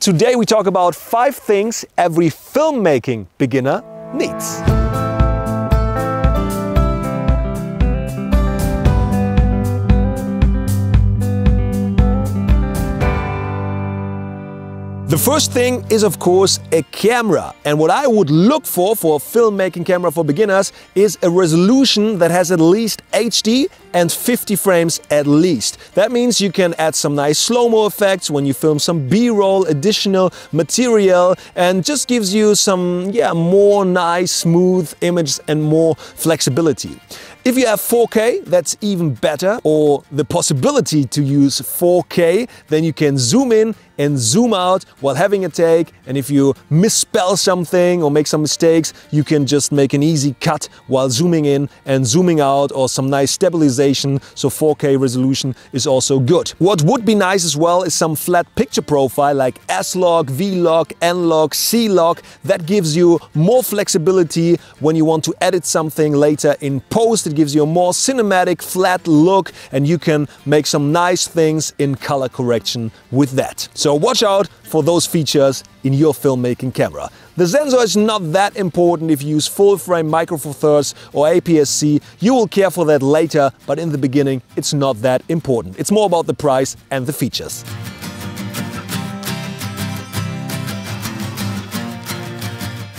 Today we talk about 5 things every filmmaking beginner needs. The first thing is, of course, a camera. And what I would look for a filmmaking camera for beginners is a resolution that has at least HD and 50 frames at least. That means you can add some nice slow-mo effects when you film some B-roll, additional material, and just gives you some more nice, smooth images and more flexibility. If you have 4K, that's even better, or the possibility to use 4K, then you can zoom in and zoom out while having a take, and if you misspell something or make some mistakes, you can just make an easy cut while zooming in and zooming out, or some nice stabilization, so 4K resolution is also good. What would be nice as well is some flat picture profile like S-Log, V-Log, N-Log, C-Log. That gives you more flexibility when you want to edit something later in post. It gives you a more cinematic, flat look, and you can make some nice things in color correction with that. So watch out for those features in your filmmaking camera. The sensor is not that important if you use full frame Micro Four Thirds or APS-C. You will care for that later, but in the beginning it's not that important. It's more about the price and the features.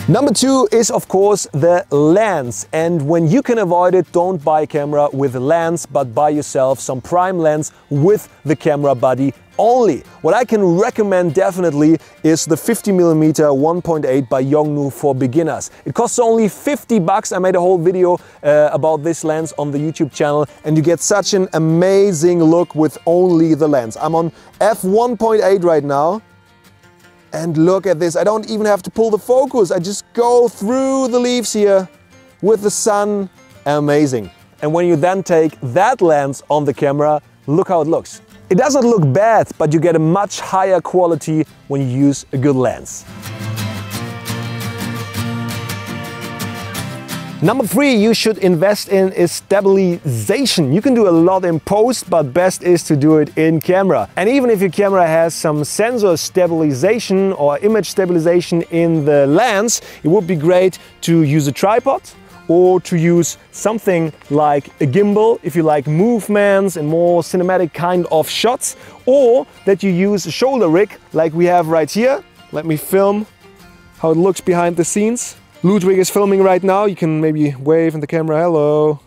Number 2 is, of course, the lens. And when you can avoid it, don't buy a camera with a lens, but buy yourself some prime lens with the camera body only. What I can recommend definitely is the 50mm 1.8 by Yongnuo for beginners. It costs only 50 bucks. I made a whole video about this lens on the YouTube channel, and you get such an amazing look with only the lens. I'm on f1.8 right now. And look at this, I don't even have to pull the focus. I just go through the leaves here with the sun. Amazing. And when you then take that lens on the camera, look how it looks. It doesn't look bad, but you get a much higher quality when you use a good lens. Number 3 you should invest in is stabilization. You can do a lot in post, but best is to do it in camera. And even if your camera has some sensor stabilization or image stabilization in the lens, it would be great to use a tripod or to use something like a gimbal if you like movements and more cinematic kind of shots, or that you use a shoulder rig like we have right here. Let me film how it looks behind the scenes. Ludwig is filming right now. You can maybe wave in the camera, hello,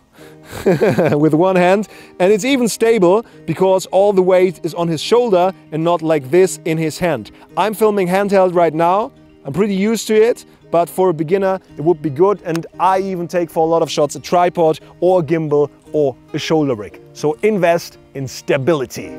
with one hand. And it's even stable because all the weight is on his shoulder and not like this in his hand. I'm filming handheld right now. I'm pretty used to it, but for a beginner it would be good. And I even take for a lot of shots a tripod or a gimbal or a shoulder rig. So invest in stability.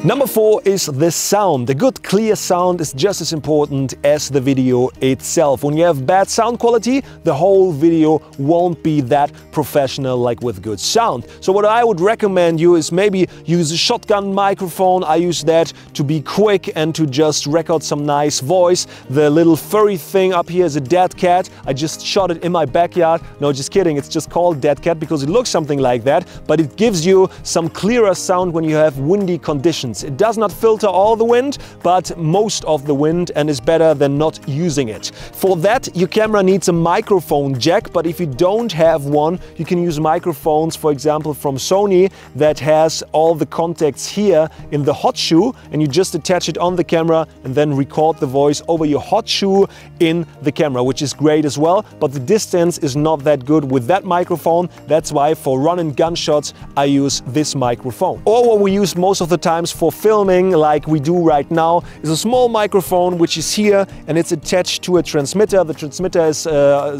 Number 4 is the sound. A good clear sound is just as important as the video itself. When you have bad sound quality, the whole video won't be that professional like with good sound. So what I would recommend you is maybe use a shotgun microphone. I use that to be quick and to just record some nice voice. The little furry thing up here is a dead cat. I just shot it in my backyard. No, just kidding. It's just called dead cat because it looks something like that, but it gives you some clearer sound when you have windy conditions. It does not filter all the wind, but most of the wind, and is better than not using it. For that, your camera needs a microphone jack, but if you don't have one, you can use microphones, for example, from Sony that has all the contacts here in the hot shoe, and you just attach it on the camera and then record the voice over your hot shoe in the camera, which is great as well, but the distance is not that good with that microphone. That's why for run and gun shots, I use this microphone. Or what we use most of the times for filming, like we do right now, is a small microphone which is here and it's attached to a transmitter. The transmitter is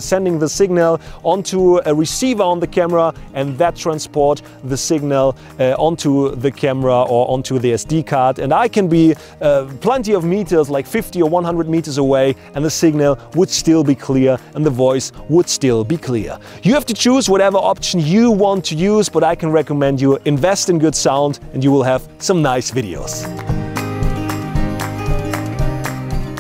sending the signal onto a receiver on the camera, and that transport the signal onto the camera or onto the SD card. And I can be plenty of meters, like 50 or 100 meters away, and the signal would still be clear and the voice would still be clear. You have to choose whatever option you want to use, but I can recommend you invest in good sound and you will have some nice videos.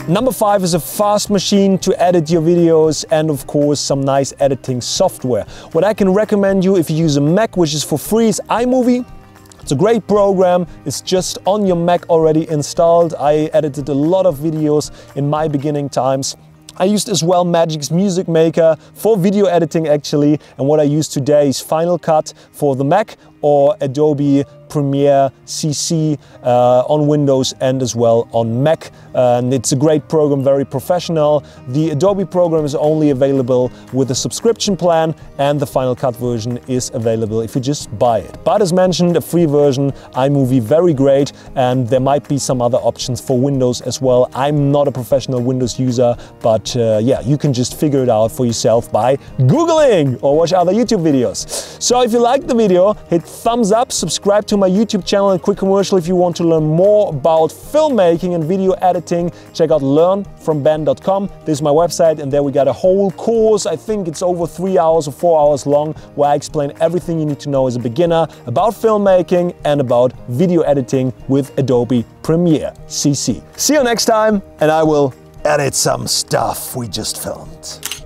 Number 5 is a fast machine to edit your videos, and of course some nice editing software. What I can recommend you if you use a Mac, which is for free, is iMovie. It's a great program. It's just on your Mac already installed. I edited a lot of videos in my beginning times. I used as well Magic's Music Maker for video editing actually, and what I use today is Final Cut for the Mac or Adobe Premiere CC on Windows and as well on Mac. And it's a great program, very professional. The Adobe program is only available with a subscription plan, and the Final Cut version is available if you just buy it. But as mentioned, a free version, iMovie, very great, and there might be some other options for Windows as well. I'm not a professional Windows user, but yeah, you can just figure it out for yourself by Googling or watch other YouTube videos. So if you liked the video, hit thumbs up, subscribe to my YouTube channel, and quick commercial: if you want to learn more about filmmaking and video editing, check out learnfromben.com. This is my website, and there we got a whole course. I think it's over 3 hours or 4 hours long, where I explain everything you need to know as a beginner about filmmaking and about video editing with Adobe Premiere CC. See you next time, and I will edit some stuff we just filmed.